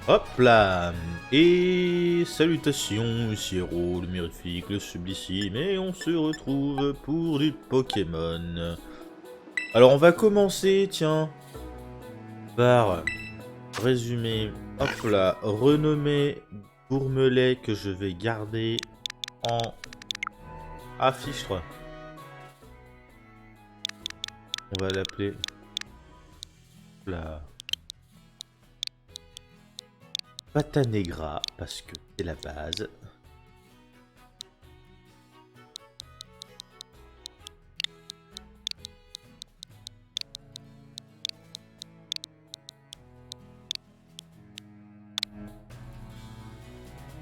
Hop là. Et salutations, ici Hero, le mirifique, le sublissime, et on se retrouve pour du Pokémon. Alors on va commencer, tiens, par résumer, hop là, renommer Bourmelet que je vais garder en affiche 3. On va l'appeler la Patanegra parce que c'est la base.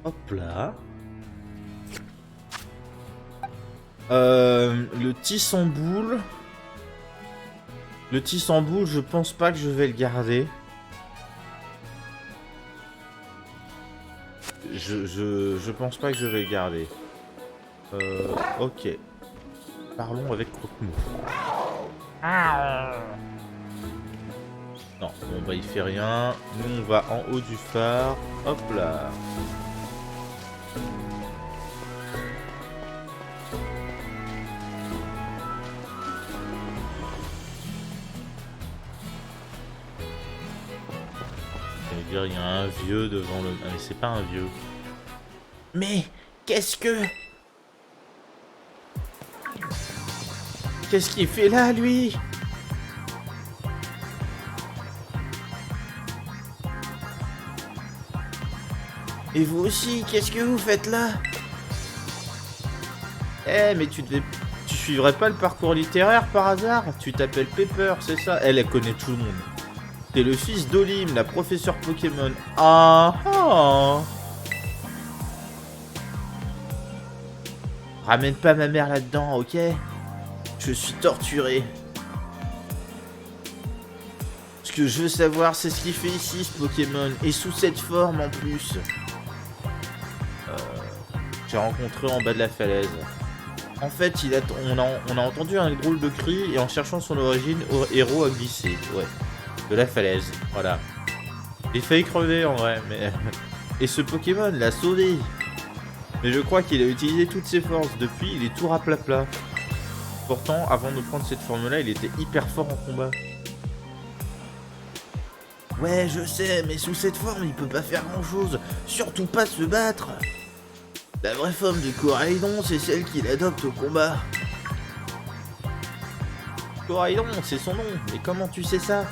Hop là. Le Tissamboule. Le Tissamboule, je pense pas que je vais le garder. Je pense pas que je vais le garder. Ok. Parlons avec Croque-Mou. Non, bon bah il fait rien. Nous on va en haut du phare. Hop là. Ça veut dire il y a un vieux devant le... Ah mais c'est pas un vieux. Mais qu'est-ce que... Qu'est-ce qu'il fait là lui? Et vous aussi, qu'est-ce que vous faites là? Eh, mais tu suivrais pas le parcours littéraire par hasard? Tu t'appelles Pepper, c'est ça? Elle connaît tout le monde. T'es le fils d'Olim, la professeure Pokémon. Ah ah! Ramène pas ma mère là-dedans, ok? Je suis torturé. Ce que je veux savoir, c'est ce qu'il fait ici, ce Pokémon. Et sous cette forme, en plus. J'ai rencontré en bas de la falaise. En fait, on a entendu un drôle de cri et en cherchant son origine, Héros a glissé. Ouais. De la falaise. Voilà. Il failli crever en vrai, mais... Et ce Pokémon l'a sauvé. Mais je crois qu'il a utilisé toutes ses forces. Depuis, il est tout raplapla. Pourtant, avant de prendre cette forme-là, il était hyper fort en combat. Ouais, je sais, mais sous cette forme, il peut pas faire grand-chose. Surtout pas se battre. La vraie forme de Coraidon, c'est celle qu'il adopte au combat. Coraidon, c'est son nom. Mais comment tu sais ça?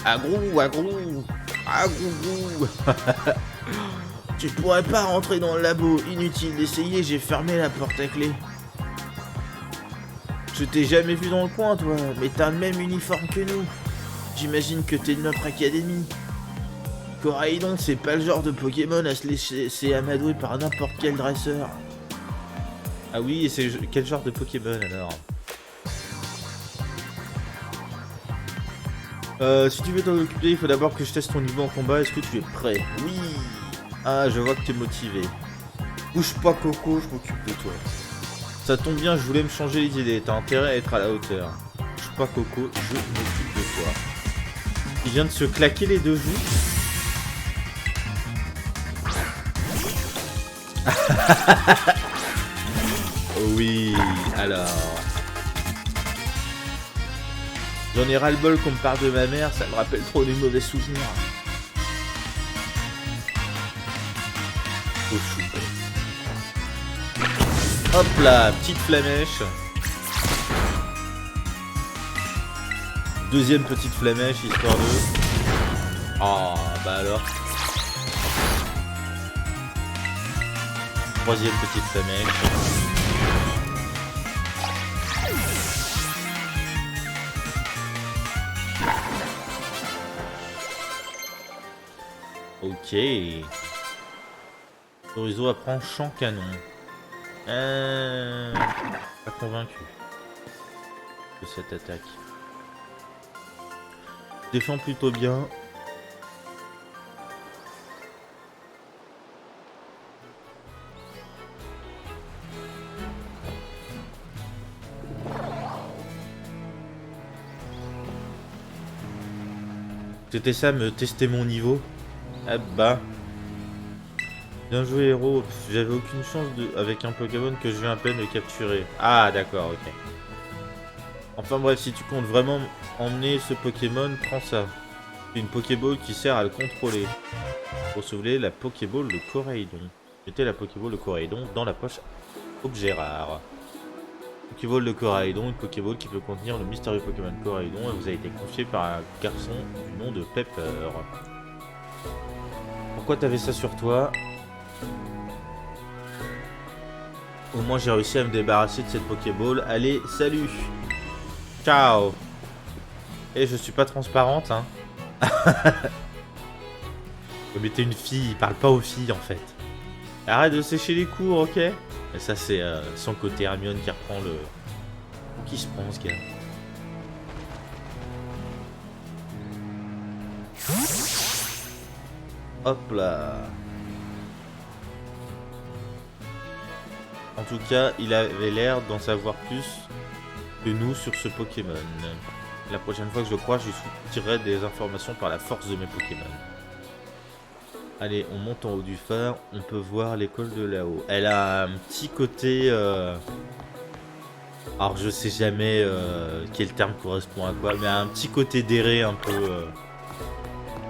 Agrou, agrou, agrou. Tu pourrais pas rentrer dans le labo. Inutile d'essayer, j'ai fermé la porte à clé. Je t'ai jamais vu dans le coin, toi, mais t'as le même uniforme que nous. J'imagine que t'es de notre académie. Coraidon, c'est pas le genre de Pokémon à se laisser amadouer par n'importe quel dresseur. Ah oui, et c'est quel genre de Pokémon alors? Si tu veux t'en occuper, il faut d'abord que je teste ton niveau en combat. Est-ce que tu es prêt? Oui. Ah, je vois que t'es motivé. Bouge pas, Coco, je m'occupe de toi. Ça tombe bien, je voulais me changer les idées. T'as intérêt à être à la hauteur. Bouge pas, Coco, je m'occupe de toi. Il vient de se claquer les deux joues. Oui, alors... J'en ai ras-le-bol qu'on me parle de ma mère, ça me rappelle trop des mauvais souvenirs. Oh chou. Hop là, petite flamèche. Deuxième petite flamèche, histoire de... Oh, bah alors. Troisième petite flamèche. Ok. Torizo apprend champ canon. Pas convaincu de cette attaque. Défend plutôt bien. C'était ça, me tester mon niveau. Ah bah. Bien joué, héros. J'avais aucune chance avec un Pokémon que je viens à peine de capturer. Ah, d'accord, ok. Enfin bref, si tu comptes vraiment emmener ce Pokémon, prends ça. C'est une Pokéball qui sert à le contrôler. Pour sauver la Pokéball de Coraidon. Mettez la Pokéball de Coraidon dans la poche objet rare. Pokéball de Coraidon, une Pokéball qui peut contenir le mystérieux Pokémon Coraidon et vous a été confié par un garçon du nom de Pepper. Pourquoi t'avais ça sur toi? Au moins j'ai réussi à me débarrasser de cette Pokéball. Allez, salut. Ciao. Et je suis pas transparente, hein. Mais t'es une fille, parle pas aux filles en fait. Arrête de sécher les cours, ok? Et ça c'est son côté Hermione qui reprend le... Qui se prend ce gars? Hop là. En tout cas, il avait l'air d'en savoir plus que nous sur ce Pokémon. La prochaine fois que je le crois, je lui soutirerai des informations par la force de mes Pokémon. Allez, on monte en haut du phare, on peut voir l'école de là-haut. Elle a un petit côté... Alors je sais jamais quel terme correspond à quoi, mais un petit côté d'erré un peu...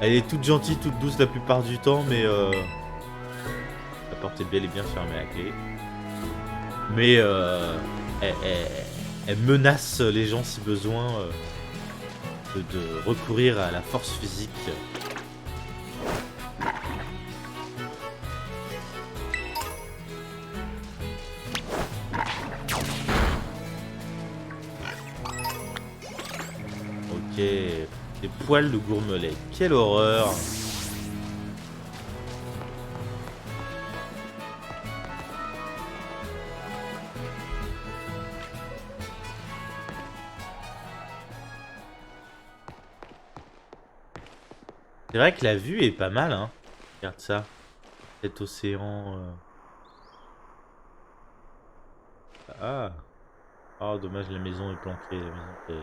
Elle est toute gentille, toute douce la plupart du temps, mais... La porte est bel et bien fermée à clé. Mais elle menace les gens si besoin de recourir à la force physique. Ok, des poils de gourmelet, quelle horreur! C'est vrai que la vue est pas mal, hein. Regarde ça, cet océan. Ah, oh dommage, la maison est planquée. La maison est...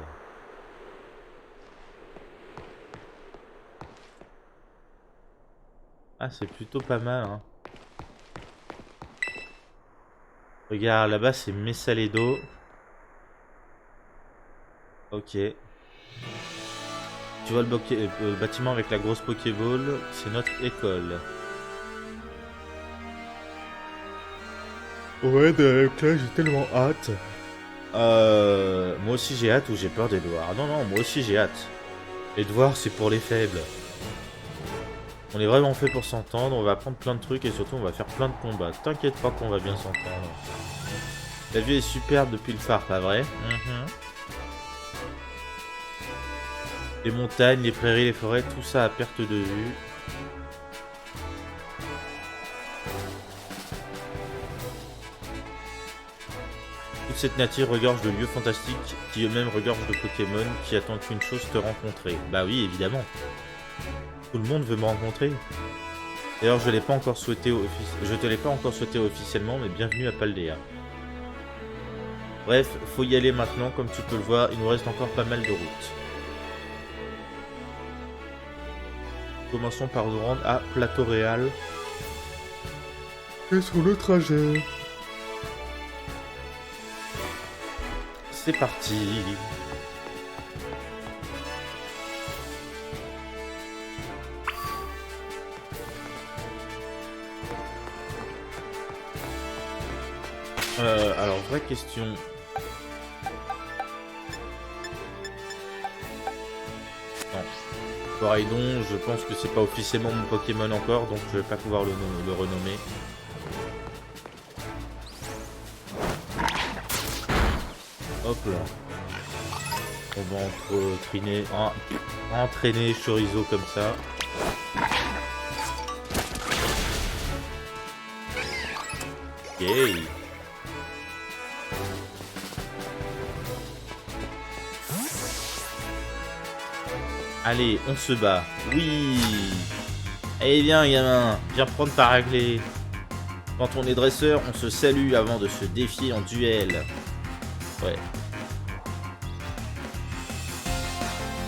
Ah, c'est plutôt pas mal, hein. Regarde, là-bas, c'est Mesaledo. Ok. Tu vois le bâtiment avec la grosse Pokéball, c'est notre école. Ouais, donc là, j'ai tellement hâte. Moi aussi j'ai hâte ou j'ai peur des devoirs? Non, non, moi aussi j'ai hâte. Les devoirs, c'est pour les faibles. On est vraiment fait pour s'entendre, on va apprendre plein de trucs et surtout on va faire plein de combats. T'inquiète pas qu'on va bien s'entendre. La vue est superbe depuis le phare, pas vrai? Les montagnes, les prairies, les forêts, tout ça à perte de vue. Toute cette nature regorge de lieux fantastiques qui eux-mêmes regorgent de Pokémon qui attendent qu'une chose, te rencontrer. Bah oui, évidemment. Tout le monde veut me rencontrer. D'ailleurs, je te l'ai pas encore souhaité officiellement, mais bienvenue à Paldea. Bref, faut y aller maintenant, comme tu peux le voir, il nous reste encore pas mal de route. Commençons par nous rendre à Plateau Réal. Et sur le trajet. C'est parti. Alors, vraie question. Non. Coraidon, je pense que c'est pas officiellement mon Pokémon encore, donc je vais pas pouvoir le renommer. Hop là. On va entraîner Chorizo comme ça. Ok. Allez, on se bat. Oui. Allez, viens, gamin. Viens prendre ta raclée. Quand on est dresseur, on se salue avant de se défier en duel. Ouais.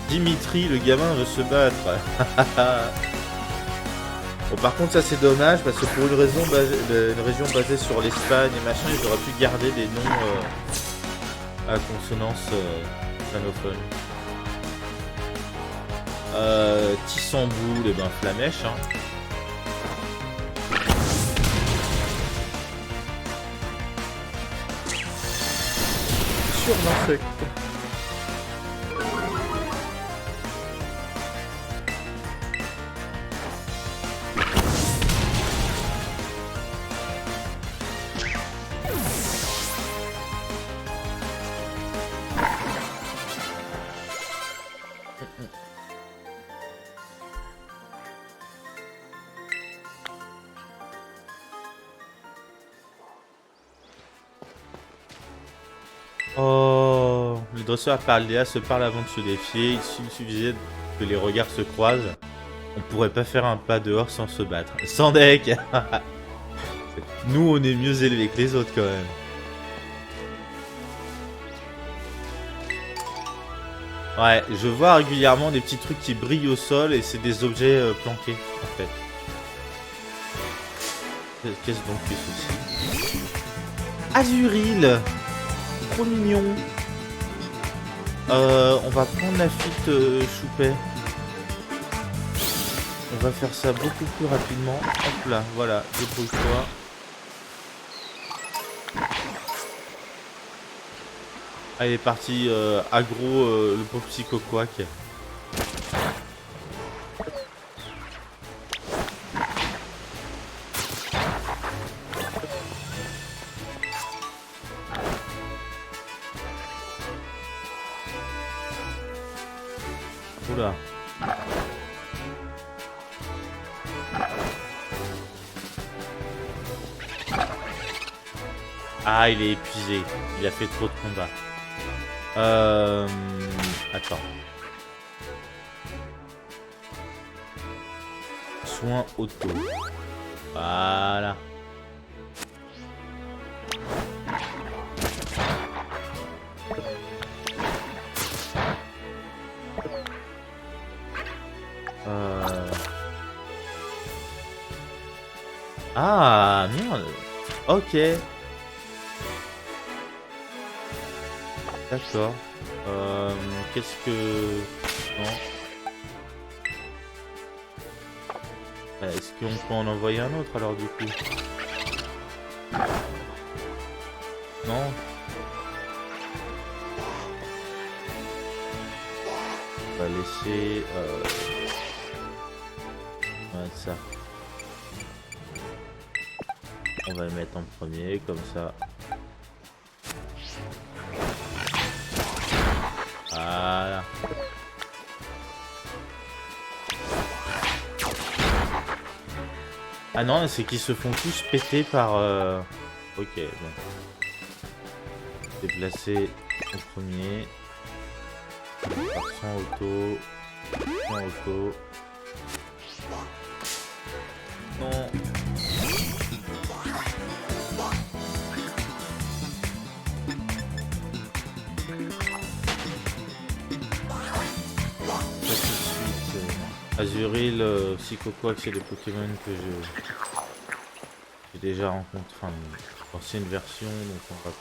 Dimitri, le gamin, veut se battre. Bon, par contre, ça c'est dommage parce que pour une région basée sur l'Espagne et machin, ils auraient pu garder des noms à consonance xénophone. Tissamboul, et ben Flamèche. Hein. Sur l'insecte. Oh, les dresseurs Paldea se parlent avant de se défier. Il suffisait que les regards se croisent. On pourrait pas faire un pas dehors sans se battre. Sans deck. Nous, on est mieux élevés que les autres quand même. Ouais, je vois régulièrement des petits trucs qui brillent au sol et c'est des objets planqués en fait. Qu'est-ce donc que ceci? Azuril. Trop mignon. On va prendre la fuite choupet. On va faire ça beaucoup plus rapidement. Hop là, voilà, débrouille-toi. Allez, parti aggro le pauvre psychoquac. Oula. Ah, il est épuisé. Il a fait trop de combats. Attends. Soin auto. Voilà. Ah, merde. Ok. D'accord. Qu'est-ce que... Non. Est-ce qu'on peut en envoyer un autre alors du coup? Non. On va laisser... On va mettre ça. On va le mettre en premier, comme ça. Voilà. Ah non, c'est qu'ils se font tous péter par... Ok, bon. Déplacer au premier. Par son auto. Son auto. Non. Azuril, Psychoquack, c'est des Pokémon que j'ai déjà rencontré, enfin, l'ancienne version, donc on va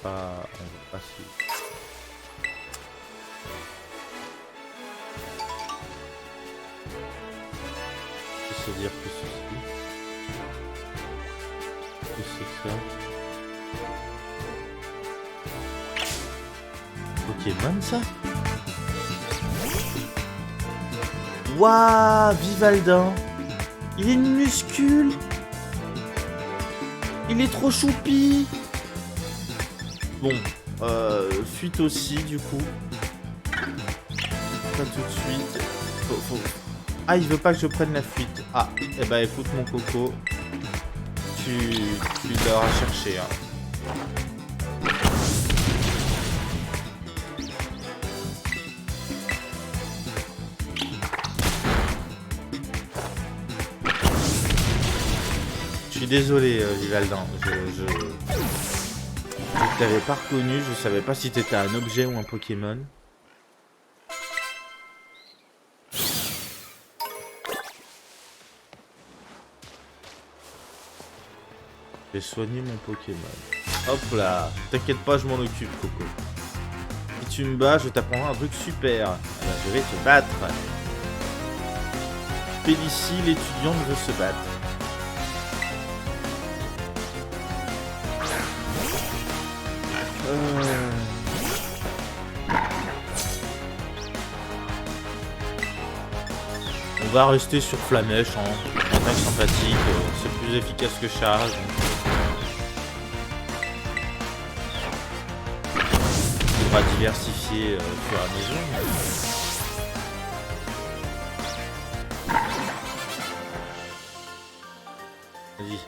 pas suivre. Qu'est-ce que c'est dire que ceci? Qu'est-ce que c'est que ça? Pokémon ça? Waouh, Vivaldin. Il est minuscule. Il est trop choupi. Bon, fuite aussi du coup. Pas tout de suite. Ah, il veut pas que je prenne la fuite. Ah, eh ben écoute mon coco. Tu l'auras cherché. Hein. Je suis désolé, Vivaldin. Je t'avais pas reconnu. Je savais pas si t'étais un objet ou un Pokémon. J'ai soigné mon Pokémon. Hop là. T'inquiète pas, je m'en occupe, Coco. Si tu me bats, je t'apprendrai un truc super. Alors, je vais te battre. Félicie, l'étudiante, veut se battre. On va rester sur Flamèche, hein. Attaque sympathique, c'est plus efficace que charge. On va diversifier au fur et à mesure. Vas-y,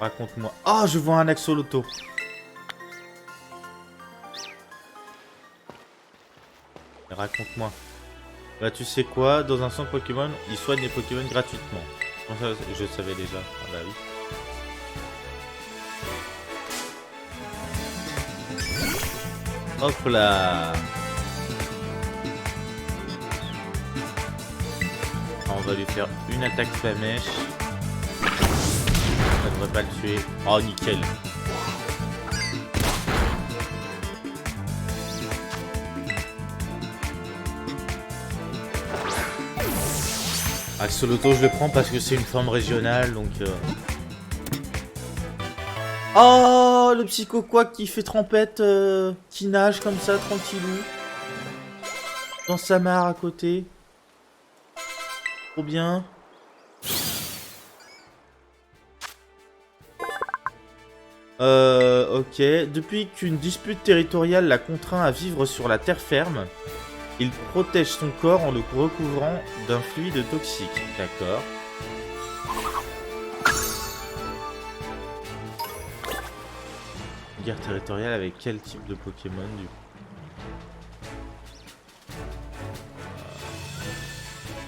raconte-moi. Ah, je vois un Axolotl. Raconte-moi. Bah tu sais quoi, dans un centre Pokémon, ils soignent les Pokémon gratuitement. Ça, je le savais déjà. Ah bah oui. Hop là. On va lui faire une attaque flamèche. Ça devrait pas le tuer. Oh nickel. Axolotl, je le prends parce que c'est une forme régionale, donc... Oh, le Psycho Quack qui fait trempette, qui nage comme ça, tranquillou. Dans sa mare à côté. Trop bien. Ok. Depuis qu'une dispute territoriale l'a contraint à vivre sur la terre ferme, il protège son corps en le recouvrant d'un fluide toxique. D'accord. Guerre territoriale avec quel type de Pokémon du coup?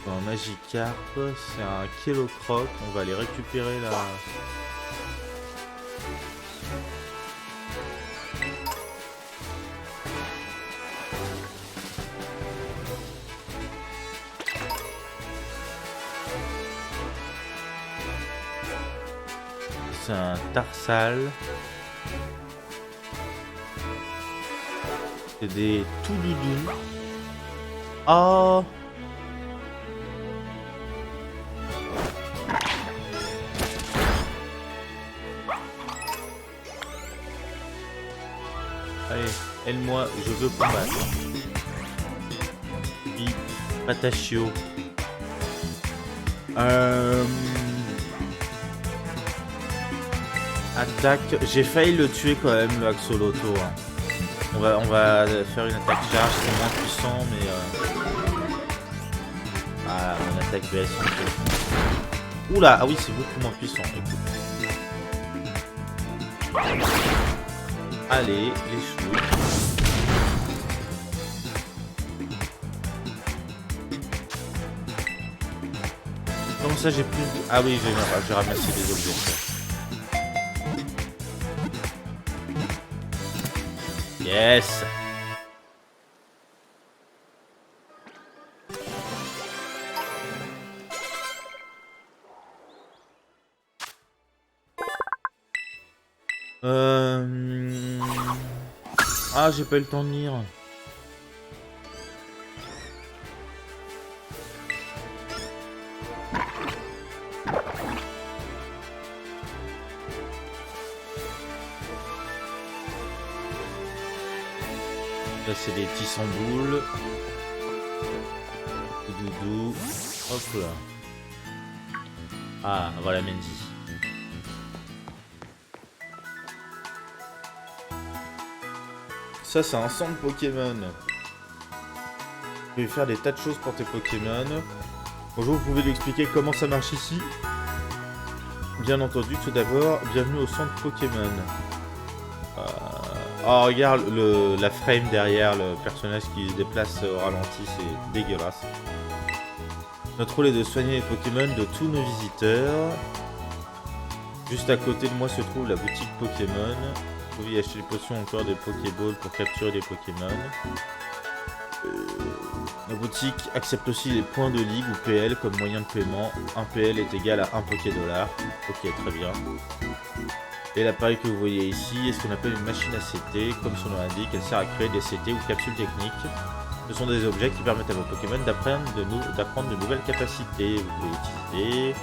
Un Magikarp, c'est un Kellocroc. On va aller récupérer la... C'est un Tarsal. C'est des tout doudous. Oh. Allez, aide-moi, je veux combattre. Puis, Patachio. Attaque. J'ai failli le tuer quand même, le Axolotl. Hein. On va faire une attaque charge, c'est moins puissant, mais... Ah, mon attaque BS. Oula, ah oui, c'est beaucoup moins puissant. Écoute. Allez, les cheveux. Comment ça, j'ai plus de... Ah oui, j'ai ramassé des objets. Yes. Ah, j'ai pas eu le temps de lire. Là, c'est des tissamboules. Doudou. Hop là. Ah, voilà Mendy. Ça, c'est un centre Pokémon. Tu peux faire des tas de choses pour tes Pokémon. Bonjour, vous pouvez lui expliquer comment ça marche ici? Bien entendu, tout d'abord, bienvenue au centre Pokémon. Oh, regarde la frame derrière le personnage qui se déplace au ralenti, c'est dégueulasse. Notre rôle est de soigner les Pokémon de tous nos visiteurs. Juste à côté de moi se trouve la boutique Pokémon. Vous pouvez y acheter des potions, encore des Pokéballs pour capturer des Pokémon. La boutique accepte aussi les points de ligue ou PL comme moyen de paiement. Un PL est égal à 1 Pokédollar. Ok, très bien. Et l'appareil que vous voyez ici est ce qu'on appelle une machine ACT. Comme son nom l'indique, elle sert à créer des CT ou capsules techniques. Ce sont des objets qui permettent à vos Pokémon d'apprendre de nouvelles capacités. Vous pouvez utiliser...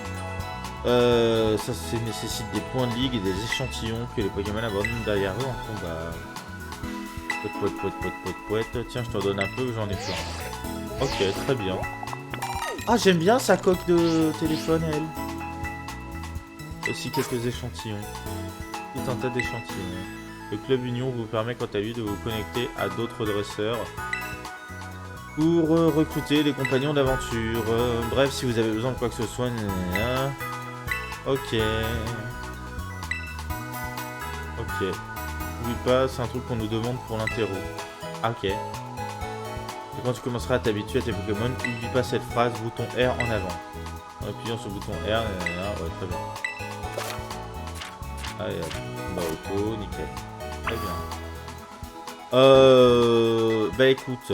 ça nécessite des points de ligue et des échantillons que les Pokémon abandonnent derrière eux en combat. Pouette. Tiens, je t'en donne un peu, j'en ai plein. Ok, très bien. Ah, j'aime bien sa coque de téléphone, elle. Aussi quelques échantillons. Tout un tas d'échantillons. Le Club Union vous permet quant à lui de vous connecter à d'autres dresseurs pour recruter des compagnons d'aventure. Bref, si vous avez besoin de quoi que ce soit... Ok. N'oublie pas, c'est un truc qu'on nous demande pour l'interro. Ah, ok. Et quand tu commenceras à t'habituer à tes Pokémon, n'oublie pas cette phrase, bouton R en avant. En appuyant sur le bouton R, ouais, très bien. Allez, bah auto, nickel. Très bien. Bah écoute,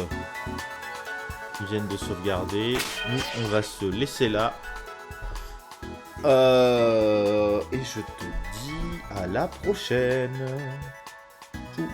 ils viennent de sauvegarder. Nous, on va se laisser là. Et je te dis à la prochaine. Tchou.